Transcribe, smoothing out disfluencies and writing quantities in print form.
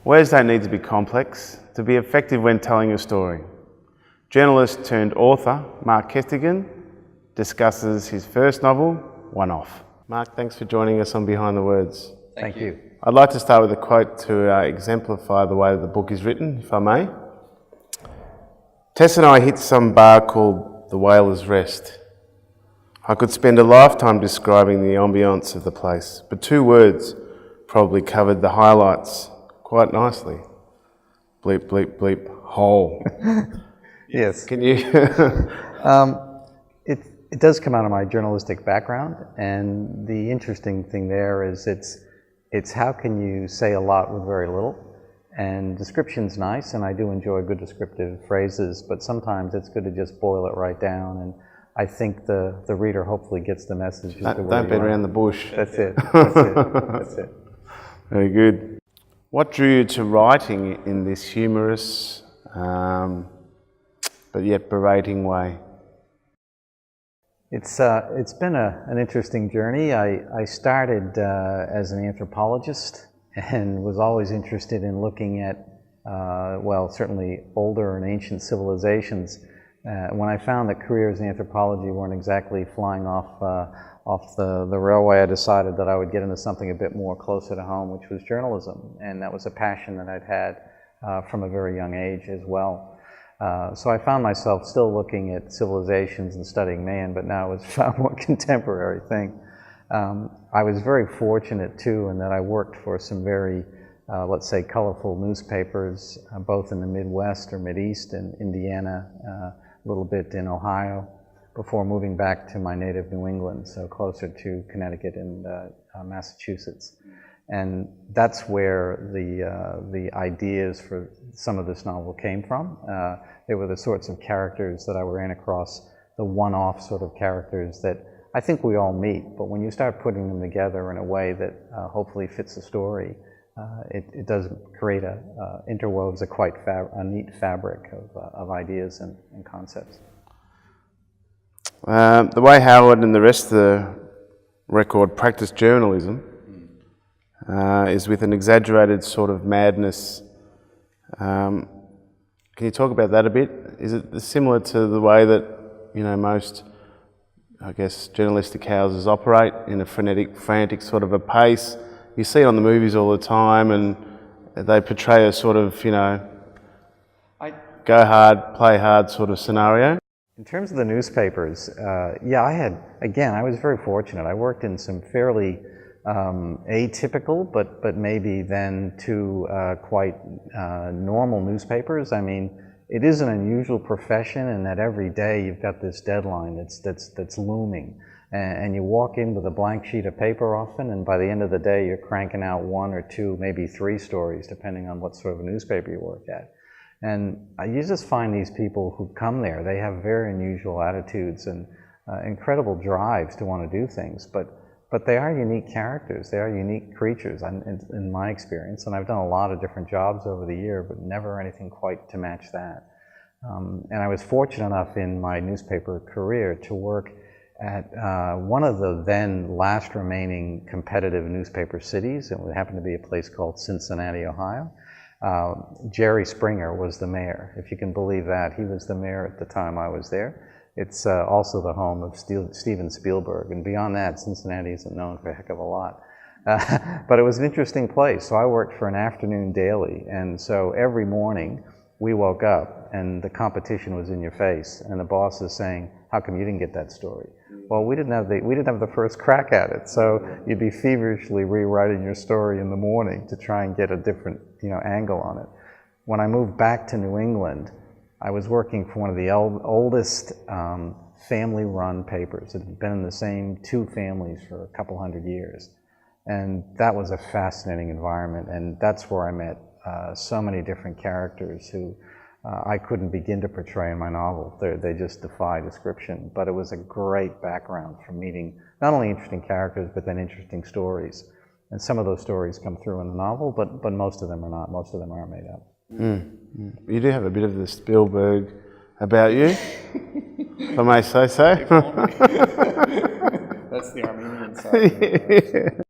Words don't need to be complex to be effective when telling a story. Journalist turned author Mark Kestigian discusses his first novel, One Off. Mark, thanks for joining us on Behind the Words. Thank you. I'd like to start with a quote to exemplify the way that the book is written, if I may. Tess and I hit some bar called the Whaler's Rest. I could spend a lifetime describing the ambience of the place, but 2 words probably covered the highlights quite nicely. Bleep, bleep, bleep, hole. Yes. Can you? It does come out of my journalistic background, and the interesting thing there is it's how can you say a lot with very little. And description's nice, and I do enjoy good descriptive phrases, but sometimes it's good to just boil it right down, and I think the reader hopefully gets the message. Don't beat around the bush. That's it. That's it. That's it. Very good. What drew you to writing in this humorous but yet berating way? It's been an interesting journey. I started as an anthropologist and was always interested in looking at, well, certainly older and ancient civilizations. When I found that careers in anthropology weren't exactly flying off the railway, I decided that I would get into something a bit more closer to home, which was journalism. And that was a passion that I'd had from a very young age as well. So I found myself still looking at civilizations and studying man, but now it was a far more contemporary thing. I was very fortunate too in that I worked for some very, let's say, colorful newspapers, both in the Midwest or Mideast and Indiana, a little bit in Ohio, before moving back to my native New England, so closer to Connecticut and Massachusetts. And that's where the ideas for some of this novel came from. They were the sorts of characters that I ran across, the one-off sort of characters that I think we all meet, but when you start putting them together in a way that hopefully fits the story, it does create interwoves a neat fabric of ideas and concepts. The way Howard and the rest of the record practice journalism is with an exaggerated sort of madness. Can you talk about that a bit? Is it similar to the way that, you know, most, I guess, journalistic houses operate in a frantic sort of a pace? You see it on the movies all the time, and they portray a sort of, you know, go hard, play hard sort of scenario. In terms of the newspapers, yeah, I was very fortunate. I worked in some fairly atypical, but maybe then to quite normal newspapers. I mean, it is an unusual profession in that every day you've got this deadline that's looming. And you walk in with a blank sheet of paper often, and by the end of the day you're cranking out 1 or 2, maybe 3 stories, depending on what sort of a newspaper you work at. And you just find these people who come there, they have very unusual attitudes and incredible drives to want to do things, but they are unique characters, they are unique creatures in my experience, and I've done a lot of different jobs over the year, but never anything quite to match that. And I was fortunate enough in my newspaper career to work at one of the then last remaining competitive newspaper cities. It happened to be a place called Cincinnati, Ohio. Jerry Springer was the mayor, if you can believe that. He was the mayor at the time I was there. It's also the home of Steven Spielberg, and beyond that, Cincinnati isn't known for a heck of a lot. But it was an interesting place, so I worked for an afternoon daily, and so every morning we woke up and the competition was in your face, and the boss is saying, "How come you didn't get that story?" Well, we didn't have the first crack at it, so you'd be feverishly rewriting your story in the morning to try and get a different, angle on it. When I moved back to New England, I was working for one of the oldest family-run papers. It had been in the same 2 families for a couple hundred years, and that was a fascinating environment. And that's where I met so many different characters who I couldn't begin to portray in my novel. They just defy description. But it was a great background for meeting not only interesting characters, but then interesting stories. And some of those stories come through in the novel, but most of them are not. Most of them are made up. You do have a bit of the Spielberg about you, if I may say so. That's the Armenian side.